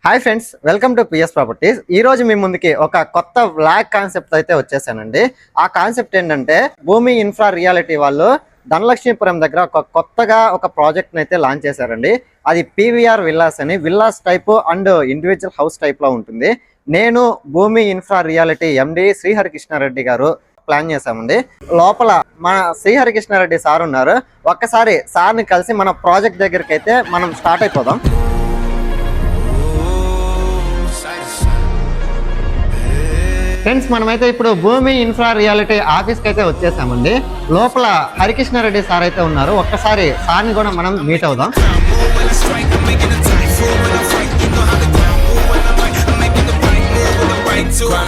Hi friends, welcome to PS properties. ఈ రోజు మీ ముందుకి ఒక కొత్త వ్లాగ్ కాన్సెప్ట్ అయితే వచ్చేసానండి. ఆ కాన్సెప్ట్ ఏంటంటే భూమి ఇన్ఫ్రా రియాలిటీ వాళ్ళు ధనలక్ష్మీపురం దగ్గర కొత్తగా ఒక ప్రాజెక్ట్ అయితే లాంచ్ చేశారండి. అది పీవీఆర్ విల్లాస్ అని, villas type and individual house type లో ఉంటుంది. నేను భూమి ఇన్ఫ్రా రియాలిటీ ఎండి శ్రీహరికృష్ణారెడ్డి గారు ప్లాన్ చేశామండి. లోపల మన శ్రీహరికృష్ణారెడ్డి సార్ ఉన్నారు. ఒక్కసారి సార్ని కలిసి మన ప్రాజెక్ట్ దగ్గరికి అయితే మనం స్టార్ట్ అయిపోదాం. ఫ్రెండ్స్, మనమైతే ఇప్పుడు భూమి ఇన్ఫ్రా రియాలిటీ ఆఫీస్కి అయితే వచ్చేసామండి. లోపల హరికృష్ణారెడ్డి సార్ అయితే ఉన్నారు. ఒక్కసారి సార్ని కూడా మనం మీట్ అవుదాం.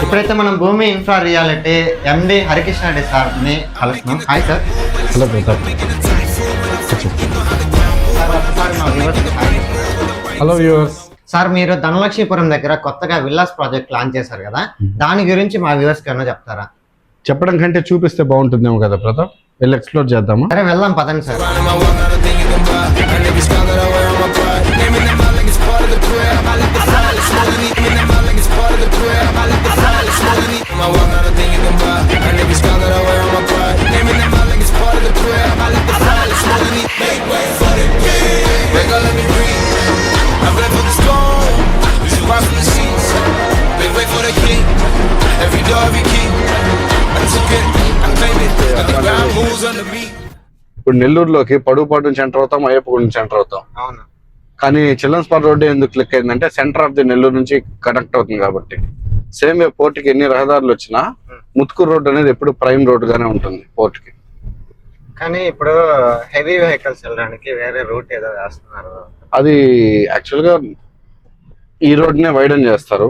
ఇప్పుడైతే మనం భూమి ఇన్ఫ్రా రియాలిటీ ఎండి హరికృష్ణారెడ్డి సార్ని కలుస్తున్నాం. Hi sir. Hello Pratap. Hello viewers. Sir, మీరు ధనలక్ష్మీపురం దగ్గర కొత్తగా విల్లాస్ ప్రాజెక్ట్ లాంచ్ చేశారు కదా, దాని గురించి మా వ్యూవర్స్ కి ఏమైనా చెప్తారా? చెప్పడం కంటే చూపిస్తే బాగుంటుందేమో కదా ప్రతాప్. వెళ్ళి ఎక్స్ప్లోర్ చేద్దామా? సరే, వెళ్దాం పదండి సార్. ఇప్పుడు నెల్లూరులోకి పడుపాటు నుంచి ఎంటర్ అవుతాం, అయ్యప్పగూడ నుంచి ఎంటర్ అవుతాం. అవును. కానీ చిల్డ్రన్స్ పార్క్ రోడ్డు ఎందుకు క్లిక్ అయిందంటే సెంటర్ ఆఫ్ ది నెల్లూరు నుంచి కనెక్ట్ అవుతుంది కాబట్టి. సేమ్ వే పోర్టుకి ఎన్ని రహదారులు వచ్చినా ముత్కూరు రోడ్డు అనేది ఎప్పుడు ప్రైమ్ రోడ్ గానే ఉంటుంది పోర్టుకి. కానీ ఇప్పుడు హెవీ వెహికల్స్ వెళ్ళడానికి వేరే రూట్ ఏదో వేస్తున్నారు. అది యాక్చువల్ గా ఈ రోడ్ నే వైడన్ చేస్తారు.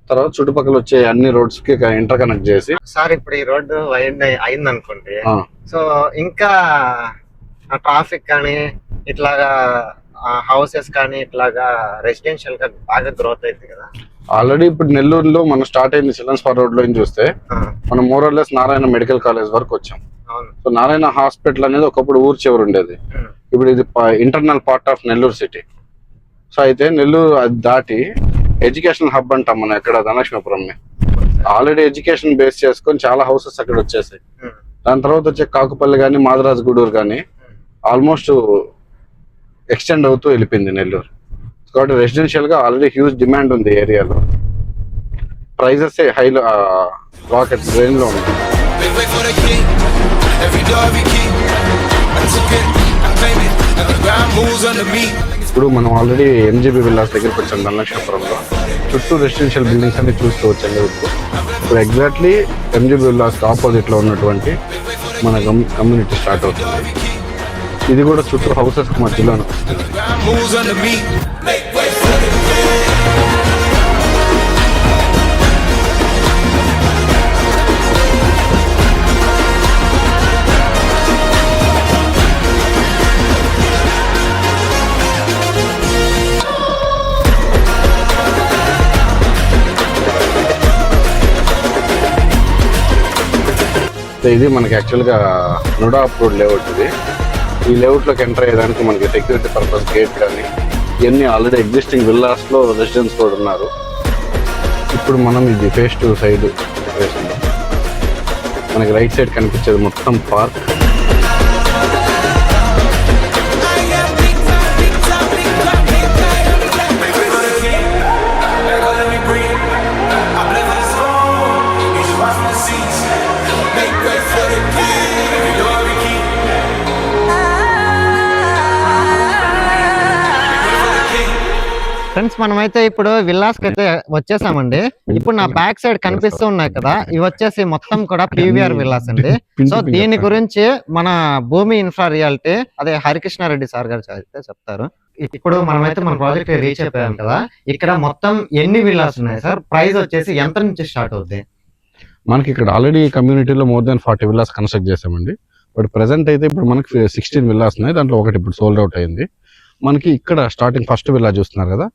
తర్వాత చుట్టుపక్కల వచ్చే అన్ని రోడ్స్ కి ఇంటర్ కనెక్ట్ చేసి. సార్, ఇప్పుడు ఈ రోడ్డు వైడ్ అయింది అనుకోండి, సో ఇంకా ట్రాఫిక్ కానీ ఇట్లాగా హౌసెస్ కానీ ఇట్లాగా రెసిడెన్షియల్ గా బాగా గ్రోత్ అవుతుంది కదా. ఆల్రెడీ ఇప్పుడు నెల్లూరులో మనం స్టార్ట్ అయింది చిల్డ్రన్స్ పార్క్ రోడ్ లో చూస్తే మనం మోరల్లెస్ నారాయణ మెడికల్ కాలేజ్ వరకు వచ్చాం. సో నారాయణ హాస్పిటల్ అనేది ఒకప్పుడు ఊరు చివరి ఉండేది. ఇప్పుడు ఇది internal part of Nellore city. So అయితే నెల్లూరు అది దాటి ఎడ్యుకేషనల్ హబ్ అంటాం మనం ఎక్కడ ధనలక్ష్మీపురం. ఆల్రెడీ ఎడ్యుకేషన్ బేస్ చేసుకొని చాలా హౌసెస్ అక్కడ వచ్చేసాయి. దాని తర్వాత వచ్చే కాకుపల్లి కానీ మాదరాజ్ గూడూరు కానీ ఆల్మోస్ట్ ఎక్స్టెండ్ అవుతూ వెళ్ళిపోయింది నెల్లూరు. కాబట్టి రెసిడెన్షియల్ గా ఆల్రెడీ హ్యూజ్ డిమాండ్ ఉంది ఏరియాలో. ప్రైజెస్ హైలో రాకెట్ రేంజ్ లో ఉంది. ఇప్పుడు మనం ఆల్రెడీ ఎంజీబీ విల్లాస్ దగ్గరికి వచ్చాం ధనలక్ష్మీపురంలో. చుట్టూ రెసిడెన్షియల్ బిల్డింగ్స్ అన్ని చూస్తూ వచ్చాం. ఇప్పుడు ఎగ్జాక్ట్లీ ఎంజీబీ విల్లాస్ ఆపోజిట్ లో ఉన్నటువంటి మన కమ్యూనిటీ స్టార్ట్ అవుతుంది. ఇది కూడా చుట్టూ హౌసెస్ మధ్యలో ఇది మనకి యాక్చువల్ గా నుడా అప్రూవ్డ్ లేఅవుట్. ఇది ఈ లేఅవుట్ లోకి ఎంటర్ అయ్యేదానికి మనకి సెక్యూరిటీ పర్పస్ గేట్ కానీ ఇవన్నీ ఆల్రెడీ ఎగ్జిస్టింగ్ విల్లాస్ లో రెసిడెన్స్ కూడా ఉన్నారు. ఇప్పుడు మనం ఇది ఫేస్ టు సైడ్ మనకి రైట్ సైడ్ కనిపించేది మొత్తం పార్క్. ఫ్రెండ్స్, మనమైతే ఇప్పుడు విల్లాస్ కి అయితే వచ్చేసామండి. ఇప్పుడు నా బ్యాక్ సైడ్ కనిపిస్తూ ఉన్నాయి కదా, ఇవి వచ్చేసి మొత్తం కూడా పీవీఆర్ విల్లాస్ అండి. సో దీని గురించి మన భూమి ఇన్ఫ్రా రియాలిటీ అదే హరికృష్ణారెడ్డి సార్ గారు అయితే చెప్తారు. ఇప్పుడు మనమైతే మన ప్రాజెక్ట్ రీచ్ అయిపోయాం కదా. ఇక్కడ మొత్తం ఎన్ని విల్లాస్ ఉన్నాయి సార్? ప్రైస్ వచ్చేసి ఎంత నుంచి స్టార్ట్ అవుతుంది? మనకి ఇక్కడ ఆల్రెడీ కమ్యూనిటీలో మోర్ దాన్ 40 విల్లాస్ కన్స్ట్రక్ట్ చేసామండి. బట్ ప్రెసెంట్ అయితే ఇప్పుడు మనకి 16 విల్లాస్ ఉన్నాయి. దాంట్లో ఒకటి ఇప్పుడు సోల్డ్ అవుట్ అయింది. మనకి ఇక్కడ స్టార్టింగ్ ఫస్ట్ విల్లా చూస్తున్నారు కదా,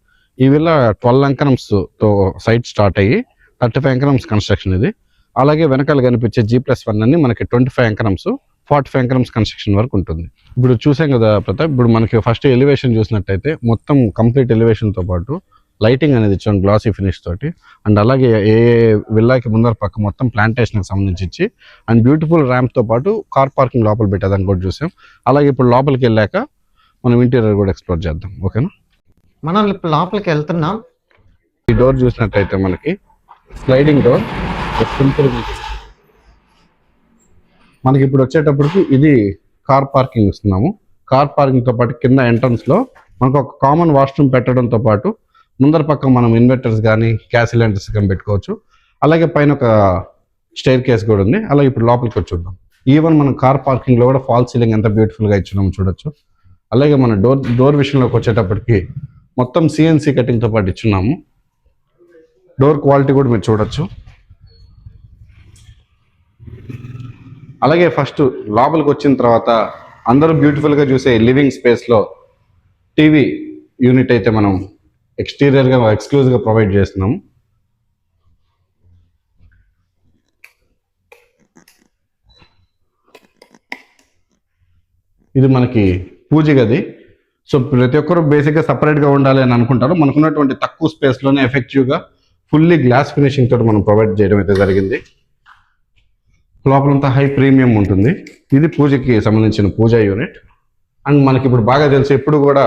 ఈ విల్లా 12 ఎకరమ్స్ తో సైట్ స్టార్ట్ అయ్యి 35 ఎకరమ్స్ కన్స్ట్రక్షన్ ఇది. అలాగే వెనకాల కనిపించే G+1 అన్ని మనకి 25 ఎకరమ్స్ 45 ఎకరమ్స్ కన్స్ట్రక్షన్ వరకు ఉంటుంది. ఇప్పుడు చూసాం కదా ప్రతాప్, ఇప్పుడు మనకి ఫస్ట్ ఎలివేషన్ చూసినట్టయితే మొత్తం కంప్లీట్ ఎలివేషన్ తో పాటు లైటింగ్ అనేది ఇచ్చాం గ్లాసీ ఫినిష్ తోటి. అండ్ అలాగే ఏ విల్లాకి ముందర పక్క మొత్తం ప్లాంటేషన్కి సంబంధించి ఇచ్చి అండ్ బ్యూటిఫుల్ ర్యాంప్తో పాటు కార్ పార్కింగ్ లోపల పెట్టేదాన్ని కూడా చూసాం. అలాగే ఇప్పుడు లోపలికి వెళ్ళాక మనం ఇంటీరియర్ కూడా ఎక్స్ప్లోర్ చేద్దాం. ఓకేనా, మనం ఇప్పుడు లోపలికి వెళ్తున్నాం. ఈ డోర్ చూసినట్టయితే మనకి స్లైడింగ్ డోర్. మనకి ఇప్పుడు వచ్చేటప్పటికి ఇది కార్ పార్కింగ్ ఇస్తున్నాము. కార్ పార్కింగ్తో పాటు కింద ఎంట్రన్స్లో మనకు ఒక కామన్ వాష్రూమ్ పెట్టడంతో పాటు ముందర పక్క మనం ఇన్వర్టర్స్ కానీ గ్యాస్ సిలిండర్స్ కానీ పెట్టుకోవచ్చు. అలాగే పైన ఒక స్టైర్ కేస్ కూడా ఉంది. అలాగే ఇప్పుడు లోపలికి వచ్చి చూద్దాం. ఈవెన్ మనం కార్ పార్కింగ్లో కూడా ఫాల్ సీలింగ్ ఎంత బ్యూటిఫుల్గా ఇచ్చినాము చూడొచ్చు. అలాగే మన డోర్ విషయంలోకి వచ్చేటప్పటికి మొత్తం సిఎన్సి కటింగ్తో పాటు ఇచ్చున్నాము. డోర్ క్వాలిటీ కూడా మీరు చూడొచ్చు. అలాగే ఫస్ట్ లోపలికి వచ్చిన తర్వాత అందరూ బ్యూటిఫుల్గా చూసే లివింగ్ స్పేస్లో టీవీ యూనిట్ అయితే మనం ఎక్స్టీరియర్గా ఎక్స్క్లూజివ్గా ప్రొవైడ్ చేస్తున్నాము. ఇది మనకి పూజ గది. సో ప్రతి ఒక్కరు బేసిక్గా సపరేట్గా ఉండాలి అని అనుకుంటారు. మనకున్నటువంటి తక్కువ స్పేస్లోనే ఎఫెక్టివ్గా ఫుల్లీ గ్లాస్ ఫినిషింగ్ తోటి మనం ప్రొవైడ్ చేయడం అయితే జరిగింది. లోపలంతా హై ప్రీమియం ఉంటుంది. ఇది పూజకి సంబంధించిన పూజా యూనిట్. అండ్ మనకి ఇప్పుడు బాగా తెలుసు ఎప్పుడు కూడా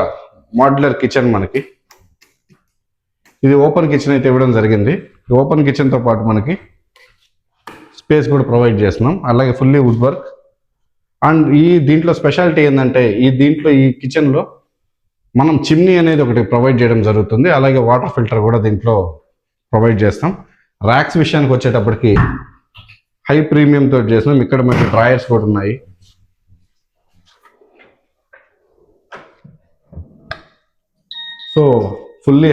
మాడ్యులర్ కిచెన్. మనకి ఇది ఓపెన్ కిచెన్ అయితే ఇవ్వడం జరిగింది. ఓపెన్ కిచెన్తో పాటు మనకి స్పేస్ కూడా ప్రొవైడ్ చేస్తున్నాం. అలాగే ఫుల్లీ వుడ్ వర్క్. అండ్ దీంట్లో స్పెషాలిటీ ఏంటంటే ఈ కిచెన్లో మనం చిమ్నీ అనేది ఒకటి ప్రొవైడ్ చేయడం జరుగుతుంది. అలాగే వాటర్ ఫిల్టర్ కూడా దీంట్లో ప్రొవైడ్ చేస్తాం. ర్యాక్స్ విషయానికి వచ్చేటప్పటికి హై ప్రీమియం తోటి చేసినాం. ఇక్కడ మనకి డ్రాయర్స్ కూడా ఉన్నాయి. సో ఫుల్లీ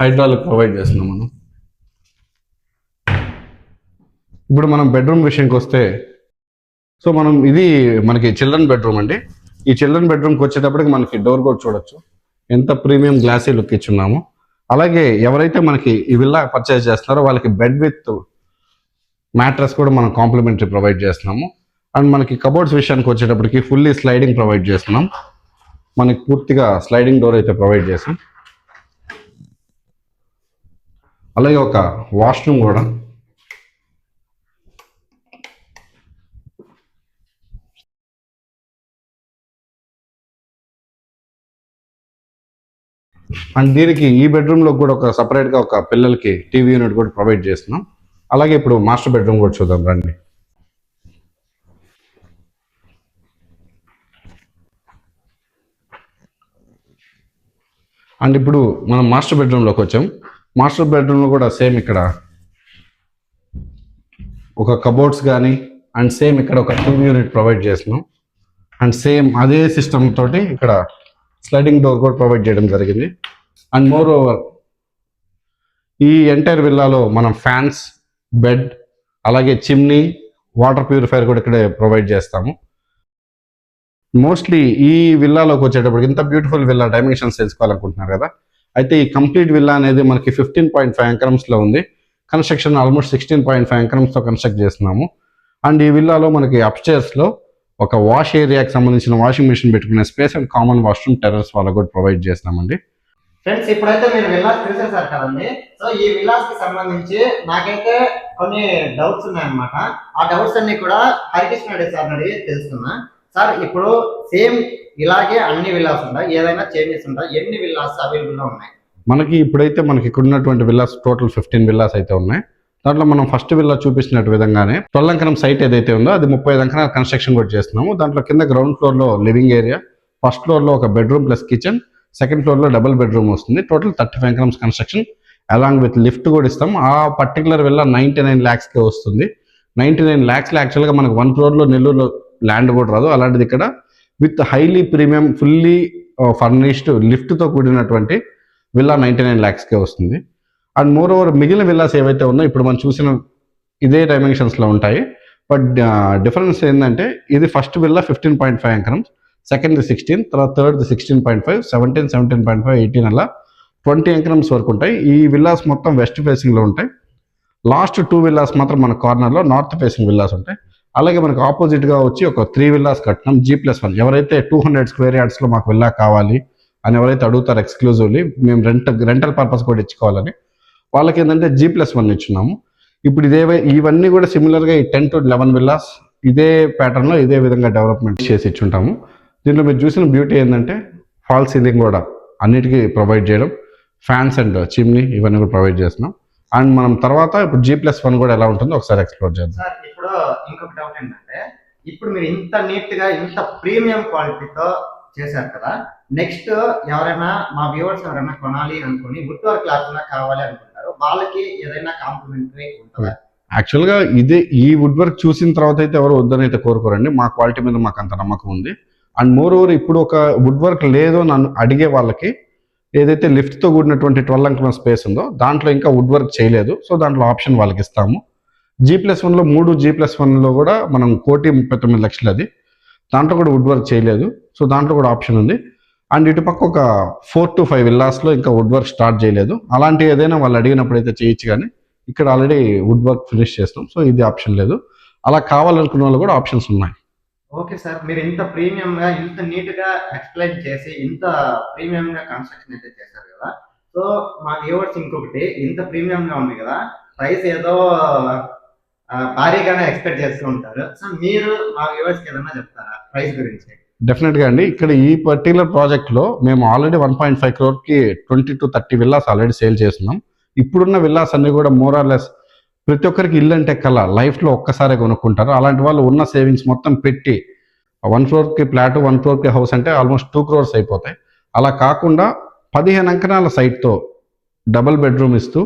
హైడ్రాలిక్ ప్రొవైడ్ చేస్తున్నాం మనం. ఇప్పుడు మనం బెడ్రూమ్ విషయానికి వస్తే సో ఇది మనకి చిల్డ్రన్ బెడ్రూమ్ అండి. ఈ చిల్డ్రన్ బెడ్రూమ్కి వచ్చేటప్పటికి మనకి డోర్ కూడా చూడొచ్చు ఎంత ప్రీమియం గ్లాసీ లుక్ ఇచ్చున్నాము. అలాగే ఎవరైతే మనకి ఈ విల్లా పర్చేజ్ చేస్తున్నారో వాళ్ళకి బెడ్ విత్ మ్యాట్రస్ కూడా మనం కాంప్లిమెంటరీ ప్రొవైడ్ చేస్తున్నాము. అండ్ మనకి కబోర్డ్స్ విషయానికి వచ్చేటప్పటికి ఫుల్లీ స్లైడింగ్ ప్రొవైడ్ చేస్తున్నాం. మనకి పూర్తిగా స్లైడింగ్ డోర్ అయితే ప్రొవైడ్ చేసాం. అలాగే ఒక వాష్రూమ్ కూడా. అండ్ దీనికి ఈ బెడ్రూమ్లో కూడా ఒక సపరేట్గా ఒక పిల్లలకి టీవీ యూనిట్ కూడా ప్రొవైడ్ చేస్తున్నాం. అలాగే ఇప్పుడు మాస్టర్ బెడ్రూమ్ కూడా చూద్దాం రండి. అండ్ ఇప్పుడు మనం మాస్టర్ బెడ్రూమ్లోకి వచ్చాం. మాస్టర్ బెడ్రూమ్లో కూడా సేమ్ ఇక్కడ ఒక కబోర్డ్స్ కానీ అండ్ సేమ్ ఇక్కడ ఒక టీవీ యూనిట్ ప్రొవైడ్ చేస్తున్నాం. అండ్ సేమ్ అదే సిస్టమ్ తోటి ఇక్కడ స్లైడింగ్ డోర్ కూడా ప్రొవైడ్ చేయడం జరిగింది. అండ్ మోర్ ఓవర్ ఈ ఎంటైర్ విల్లాలో మనం ఫ్యాన్స్, బెడ్, అలాగే చిమ్నీ, వాటర్ ప్యూరిఫైర్ కూడా ఇక్కడే ప్రొవైడ్ చేస్తాము. మోస్ట్లీ ఈ విల్లాలోకి వచ్చేటప్పటికి ఇంత బ్యూటిఫుల్ విల్లా డైమెన్షన్స్ తెలుసుకోవాలనుకుంటున్నారు కదా. అయితే ఈ కంప్లీట్ విల్లా అనేది మనకి 15.5 ఎకరమ్స్లో ఉంది. కన్స్ట్రక్షన్ ఆల్మోస్ట్ 16.5 ఎకరమ్స్తో కన్స్ట్రక్ట్ చేస్తున్నాము. అండ్ ఈ విల్లాలో మనకి అప్స్టేర్స్లో ఒక వాష్ ఏరియాకి సంబంధించిన వాషింగ్ మిషన్ పెట్టుకునే space and common washroom terrace వాళ్ళకు కూడా ప్రొవైడ్ చేస్తామండి. ఫ్రెండ్స్, ఇప్పుడైతే మీరు విల్లాస్ చూసేసారు కదండి. సో ఈ విల్లాస్ కి సంబంధించి నాకైతే కొన్ని డౌట్స్ ఉన్నాయన్నమాట. ఆ డౌట్స్ అన్ని కూడా హరికృష్ణ రెడ్డి సార్ అడిగి తెలుసుకున్నా. సార్, ఇప్పుడు సేమ్ ఇలాగే అన్ని విల్లాస్ ఉంటాయి, ఏదైనా చేంజెస్ ఉంటాయి? ఎన్ని విల్లాస్ అవైలబుల్ గా ఉన్నాయి మనకి? ఇప్పుడైతే మనకి ఇక్కడ ఉన్నటువంటి విల్లాస్ టోటల్ 15 విల్లాస్ అయితే ఉన్నాయి. దాంట్లో మనం ఫస్ట్ విల్లా చూపించినట్టు విధంగానే 12 ఎకరం సైట్ ఏదైతే ఉందో అది 35 ఎకరాల కన్స్ట్రక్షన్ కూడా చేస్తున్నాము. దాంట్లో కింద గ్రౌండ్ ఫ్లోర్ లో లివింగ్ ఏరియా, ఫస్ట్ ఫ్లోర్ లో ఒక bedroom plus kitchen, second floor లో డబుల్ బెడ్రూమ్ వస్తుంది. టోటల్ 35 ఎకరమ్స్ కన్స్ట్రక్షన్ అలాంగ్ విత్ లిఫ్ట్ కూడా ఇస్తాం. ఆ పర్టికులర్ విల్లా 99 lakhs కే వస్తుంది. 99 lakhs లో యాక్చువల్గా మనకు 1 crore లో నెల్లూరులో ల్యాండ్ కూడా రాదు. అలాంటిది ఇక్కడ with highly premium fully furnished lift తో కూడినటువంటి విల్లా 99 lakhs కే వస్తుంది. అండ్ మోర్ ఓవర్ మిగిలిన విల్లాస్ ఏవైతే ఉన్నాయో ఇప్పుడు మనం చూసిన ఇదే డైమెన్షన్స్లో ఉంటాయి. బట్ డిఫరెన్స్ ఏంటంటే ఇది ఫస్ట్ విల్లా 15.5 ఎకరమ్స్, సెకండ్ 16, తర్వాత థర్డ్ 16.5, 17, 17.5, 18 అలా 20 ఎకరమ్స్ వరకు ఉంటాయి. ఈ విల్లాస్ మొత్తం వెస్ట్ ఫేసింగ్లో ఉంటాయి. లాస్ట్ 2 విల్లాస్ మాత్రం మన కార్నర్లో నార్త్ ఫేసింగ్ విల్లాస్ ఉంటాయి. అలాగే మనకు ఆపోజిట్గా వచ్చి ఒక 3 విల్లాస్ కట్టినాం G+1. ఎవరైతే 200 square yards లో మాకు విల్లా కావాలి అని ఎవరైతే అడుగుతారో ఎక్స్క్లూజివ్లీ మేము రెంటల్ పర్పస్ కూడా ఇచ్చుకోవాలని, వాళ్ళకి ఏంటంటే G+1 ఇచ్చున్నాము. ఇప్పుడు ఇవన్నీ కూడా సిమిలర్గా ఈ 10 to 11 విల్లాస్ ఇదే ప్యాటర్న్లో ఇదే విధంగా డెవలప్మెంట్ చేసి ఇచ్చుంటాము. దీంట్లో మీరు చూసిన బ్యూటీ ఏంటంటే ఫాల్ సీలింగ్ కూడా అన్నిటికీ ప్రొవైడ్ చేయడం, ఫ్యాన్స్ అండ్ చిమ్నీ ఇవన్నీ కూడా ప్రొవైడ్ చేస్తున్నాం. అండ్ మనం తర్వాత ఇప్పుడు G+1 కూడా ఎలా ఉంటుందో ఒకసారి ఎక్స్ప్లోర్ చేద్దాం. సార్ ఇప్పుడు ఇంకొక డౌట్ ఏంటంటే, ఇప్పుడు మీరు ఇంత నీట్ గా ఇంత ప్రీమియం క్వాలిటీతో చేశారు కదా, నెక్స్ట్ ఎవరైనా మా వ్యూవర్స్ ఎవరైనా కొనాలి అనుకుని వుడ్ వర్క్ లేకుండా కావాలి అనుకుంటారు, వాళ్ళకి ఏదైనా కాంప్లిమెంటరీ ఉంటుందా? యాక్చువల్గా ఈ వుడ్ వర్క్ చూసిన తర్వాత అయితే ఎవరు వద్దని అయితే కోరుకోరండి. మా క్వాలిటీ మీద మాకు అంత నమ్మకం ఉంది. అండ్ మోర్ ఓవర్ ఇప్పుడు ఒక వుడ్ వర్క్ లేదో నన్ను అడిగే వాళ్ళకి ఏదైతే లిఫ్ట్తో కూడినటువంటి 12 అంకణం స్పేస్ ఉందో దాంట్లో ఇంకా వుడ్ వర్క్ చేయలేదు, సో దాంట్లో ఆప్షన్ వాళ్ళకి ఇస్తాము. G+1లో 3 G+1లో కూడా మనం 1,39,00,000 అది, దాంట్లో కూడా వుడ్ వర్క్ చేయలేదు, సో దాంట్లో కూడా ఆప్షన్ ఉంది. అండ్ ఇటుపక్క ఒక 4 to 5 విల్లాస్లో ఇంకా వుడ్ వర్క్ స్టార్ట్ చేయలేదు. అలాంటి ఏదైనా వాళ్ళు అడిగినప్పుడు అయితే చేయొచ్చు, కానీ ఇక్కడ ఆల్రెడీ వుడ్ వర్క్ ఫినిష్ చేస్తాం, సో ఇది ఆప్షన్ లేదు. అలా కావాలనుకున్న వాళ్ళు కూడా ఆప్షన్స్ ఉన్నాయి. ఓకే సార్, మీరు ఇంత ప్రీమియం గా ఇంత నీట్ గా ఎక్స్ప్లెయిన్ చేసి ఇంత ప్రీమియం గా కన్స్ట్రక్షన్ అయితే చేశారు కదా, సో మా వ్యూవర్స్ ఇంకొకటి, ఇంత ప్రీమియం గా ఉంది కదా, ప్రైస్ ఏదో భారీగానే ఎక్స్పెక్ట్ చేస్తూ ఉంటారు. సో మీరు మా వ్యూవర్స్ కి ఏదైనా చెప్తారా ప్రైస్ గురించి? డెఫినెట్గా అండి, ఇక్కడ ఈ పర్టికులర్ ప్రాజెక్ట్లో మేము already 1.5 crore-కి 20 to 30 villas already sale చేస్తున్నాం. ఇప్పుడున్న విల్లాస్ అన్ని కూడా మోర్ ఆర్ లెస్ ప్రతి ఒక్కరికి ఇల్లు అంటే కల లైఫ్లో ఒక్కసారే కొనుక్కుంటారు. అలాంటి వాళ్ళు ఉన్న సేవింగ్స్ మొత్తం పెట్టి 1 crore-కి ఫ్లాట్ 1 crore-కి హౌస్ అంటే ఆల్మోస్ట్ 2 crores అయిపోతాయి. అలా కాకుండా 15 అంకణాల సైట్తో డబుల్ బెడ్రూమ్ ఇస్తూ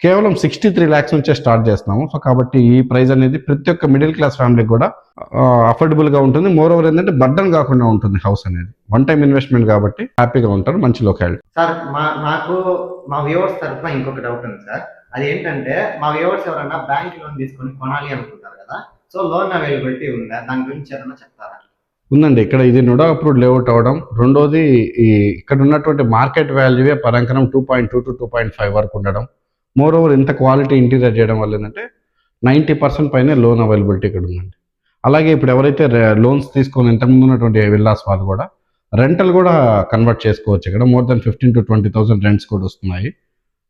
కేవలం 63 lakhs నుంచే స్టార్ట్ చేస్తున్నాము. సో కాబట్టి ఈ ప్రైస్ అనేది ప్రతి ఒక్క మిడిల్ క్లాస్ ఫ్యామిలీకి కూడా అఫోర్డబుల్గా ఉంటుంది. మోర్ ఓవర్ ఏంటంటే బర్డన్ కాకుండా ఉంటుంది. హౌస్ అనేది 1 time ఇన్వెస్ట్మెంట్ కాబట్టి హ్యాపీగా ఉంటారు. మంచి లొకాలిటీ. సార్ నాకు మా వ్యూవర్స్ తరఫున ఇంకొక డౌట్ ఉంది సార్, అదేంటంటే మా వ్యూవర్స్ ఎవరైనా బ్యాంక్ లోన్ తీసుకొని కొనాలి అనుకుంటారు కదా, సో లోన్ అవైలబిలిటీ ఉందా, దాని గురించి ఏదైనా చెప్తారా? ఉందండి, ఇక్కడ ఇది నుడా అప్రూవ్డ్ లేఅవుట్ అవ్వడం, రెండోది ఇక్కడ ఉన్నటువంటి మార్కెట్ వాల్యూవే పర్ అంకణం 2.2 to 2.5 వరకు ఉండడం, మోర్ ఓవర్ ఇంత క్వాలిటీ ఇంటీరియర్ చేయడం వల్ల ఏంటంటే 90% పైనే లోన్ అవైలబిలిటీ ఇక్కడ ఉందండి. అలాగే ఇప్పుడు ఎవరైతే లోన్స్ తీసుకొని ఇంతకుముందు ఉన్నటువంటి విల్లాస్ వాళ్ళు కూడా రెంటల్ కూడా కన్వర్ట్ చేసుకోవచ్చు. ఇక్కడ మోర్ దెన్ 15,000 to 20,000 రెంట్స్ కూడా వస్తున్నాయి.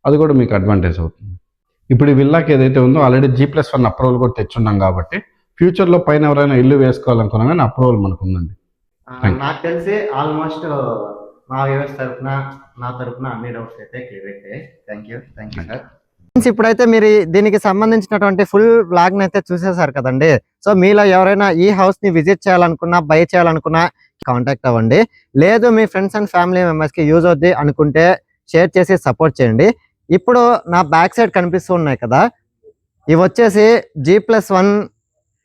అది కూడా మీకు అడ్వాంటేజ్ అవుతుంది. ఇప్పుడు ఈ విల్లాకి ఏదైతే ఉందో ఆల్రెడీ G+1 అప్రూవల్ కూడా తెచ్చున్నాం కాబట్టి ఫ్యూచర్లో పైన ఎవరైనా ఇల్లు వేసుకోవాలనుకున్నా కానీ అప్రూవల్ మనకు ఉందండి. నాకు తెలిసి ఆల్మోస్ట్ మా వ్యూవర్స్ తరఫున నా తరఫున అన్ని డౌట్స్ అయితే క్లియర్ అయితే థ్యాంక్ యూ సార్. ఇప్పుడైతే మీరు దీనికి సంబంధించినటువంటి ఫుల్ బ్లాగ్ అయితే చూసేసారు కదండి. సో మీలో ఎవరైనా ఈ హౌస్ ని విజిట్ చేయాలనుకున్నా, బై చేయాలనుకున్నా కాంటాక్ట్ అవ్వండి. లేదు మీ ఫ్రెండ్స్ అండ్ ఫ్యామిలీ మెంబర్స్ కి యూజ్ అవుద్ది అనుకుంటే షేర్ చేసి సపోర్ట్ చేయండి. ఇప్పుడు నా బ్యాక్ సైడ్ కనిపిస్తూ ఉన్నాయి కదా, ఇవి వచ్చేసి G+1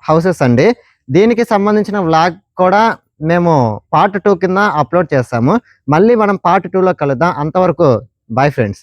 హౌసెస్ అండి. దీనికి సంబంధించిన వ్లాగ్ కూడా మేము part 2 కింద అప్లోడ్ చేస్తాము. మళ్ళీ మనం part 2లో కలుద్దాం. అంతవరకు బాయ్ ఫ్రెండ్స్.